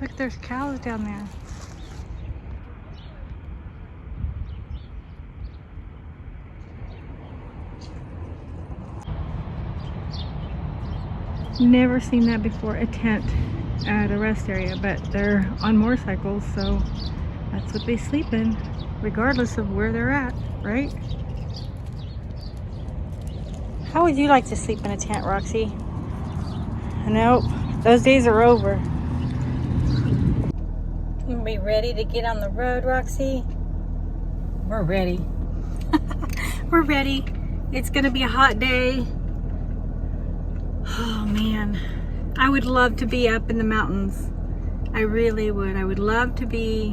Look, there's cows down there. Never seen that before, a tent at a rest area, but they're on motorcycles, so that's what they sleep in, regardless of where they're at, right? How would you like to sleep in a tent, Roxy? Nope, those days are over. Are we ready to get on the road, Roxy? We're ready. We're ready. It's gonna be a hot day. Oh man, I would love to be up in the mountains. I really would. I would love to be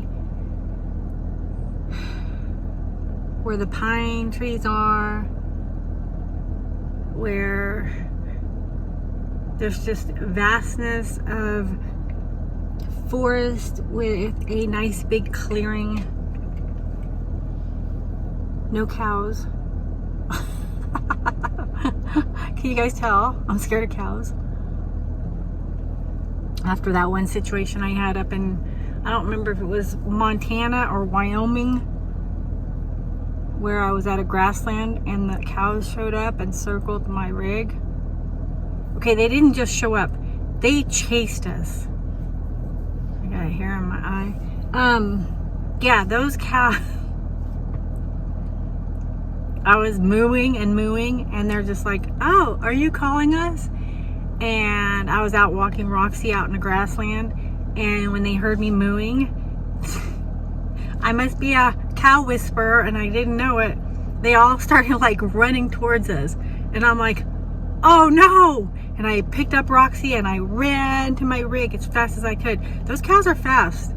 where the pine trees are, where there's just vastness of forest with a nice big clearing. No cows. Can you guys tell? I'm scared of cows. After that one situation I had up in, I don't remember if it was Montana or Wyoming, where I was at a grassland and the cows showed up and circled my rig. Okay, they didn't just show up. They chased us. I got a hair in my eye. Yeah, those cows. I was mooing and they're just like, oh, are you calling us? And I was out walking Roxy out in the grassland, and when they heard me mooing, I must be a cow whisperer and I didn't know it. They all started like running towards us, and I'm like, oh no. And I picked up Roxy and I ran to my rig as fast as I could. Those cows are fast.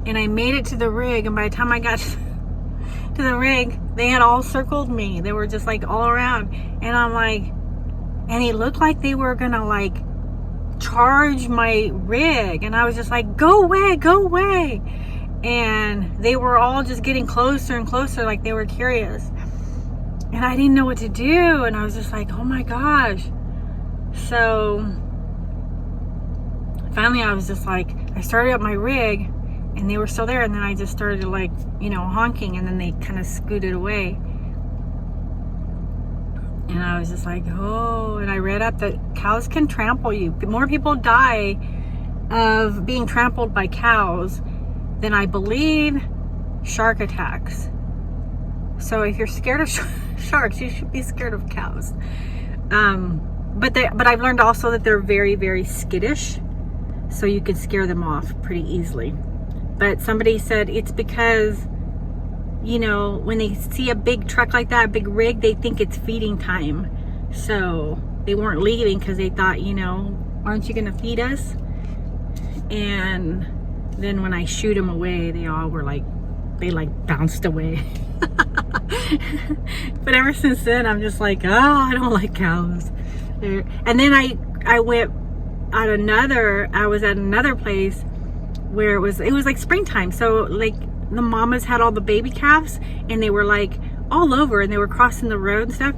And I made it to the rig, and by the time I got to the rig, they had all circled me. They were just like all around, and I'm like, and it looked like they were gonna like charge my rig, and I was just like, go away, go away. And they were all just getting closer and closer, like they were curious, and I didn't know what to do, and I was just like, oh my gosh. So finally I was just like, I started up my rig and they were still there, and then I just started like, you know, honking, and then they kind of scooted away. And I was just like, oh, and I read up that cows can trample you. More people die of being trampled by cows than, I believe, shark attacks. So if you're scared of sharks, you should be scared of cows. But I've learned also that they're very, very skittish, so you could scare them off pretty easily. But somebody said it's because, you know, when they see a big truck like that, a big rig, they think it's feeding time. So they weren't leaving because they thought, you know, aren't you gonna feed us? And then when I shoot them away, they all were like, they like bounced away. But ever since then, I'm just like, oh, I don't like cows. And then I went at I was at another place where it was like springtime. So like the mamas had all the baby calves, and they were like all over, and they were crossing the road and stuff.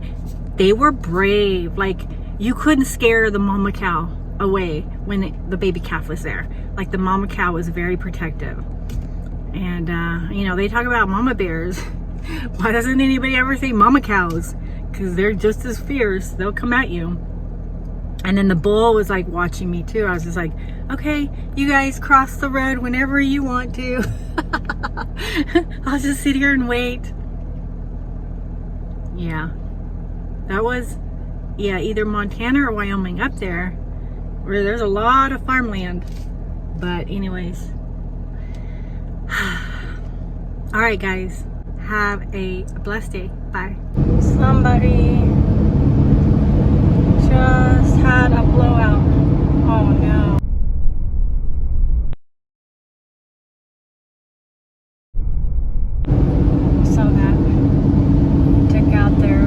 They were brave. Like you couldn't scare the mama cow away when the baby calf was there. Like the mama cow was very protective. And you know, they talk about mama bears. Why doesn't anybody ever say mama cows? Because they're just as fierce. They'll come at you. And then the bull was like watching me too. I was just like, okay, you guys cross the road whenever you want to. I'll just sit here and wait. Yeah, that was, yeah, either Montana or Wyoming up there, where there's a lot of farmland. But anyways, all right guys, have a blessed day. Bye. Somebody just had a blowout. Oh no. Saw that. Took out there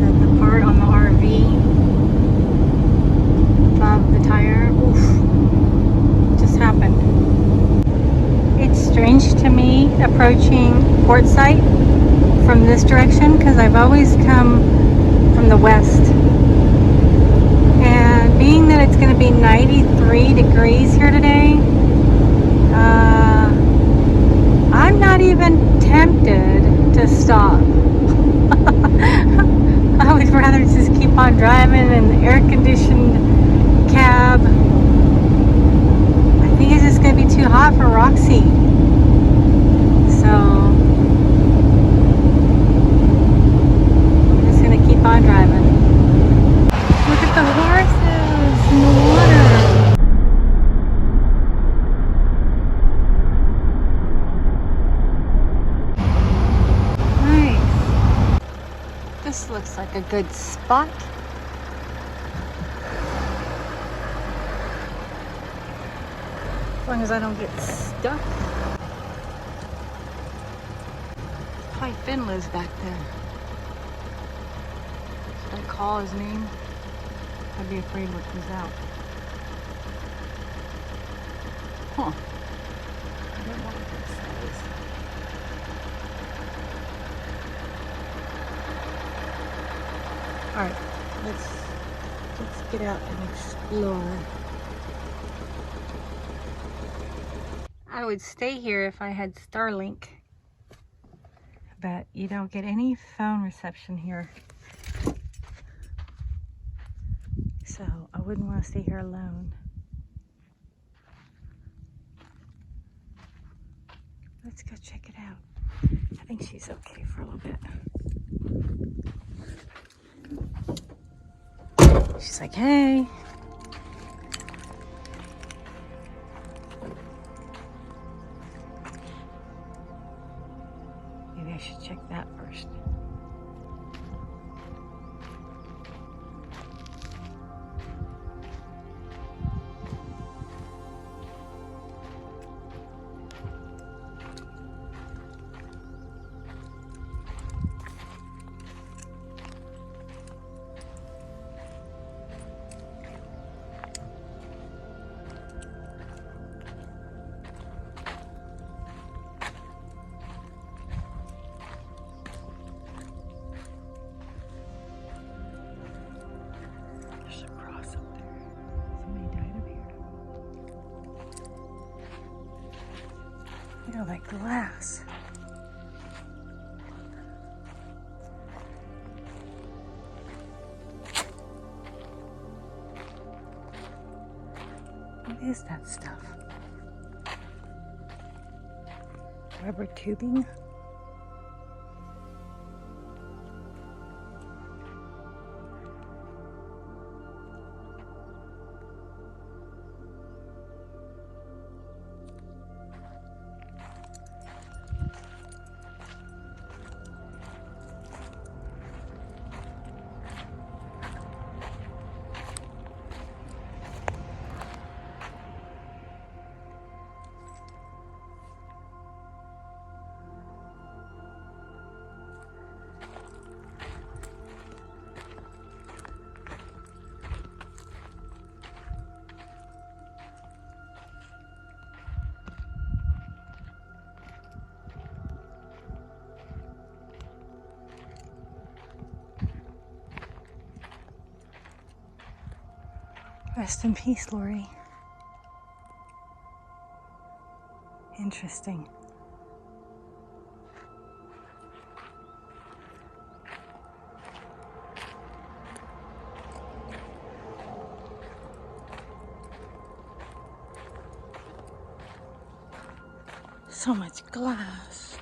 the part on the RV above the tire. Oof. Just happened. It's strange to me approaching Quartzsite from this direction, because I've always come from the west, and Being that it's going to be 93 degrees here today, I'm not even tempted to stop. I would rather just keep on driving in the air-conditioned cab. I think it's just going to be too hot for Roxy. So I'm just going to keep on driving. Look at the horses in the water. Nice. This looks like a good spot. As long as I don't get stuck. Probably Finn lives back there. Should I call his name? I'd be afraid what comes out. Huh. I don't know what this says. Alright, let's get out and explore. I would stay here if I had Starlink, but you don't get any phone reception here. So I wouldn't want to stay here alone. Let's go check it out. I think she's okay for a little bit. She's like, hey. Maybe I should check that first. Look at all that glass. What is that stuff? Rubber tubing? Rest in peace, Lori. Interesting. So much glass.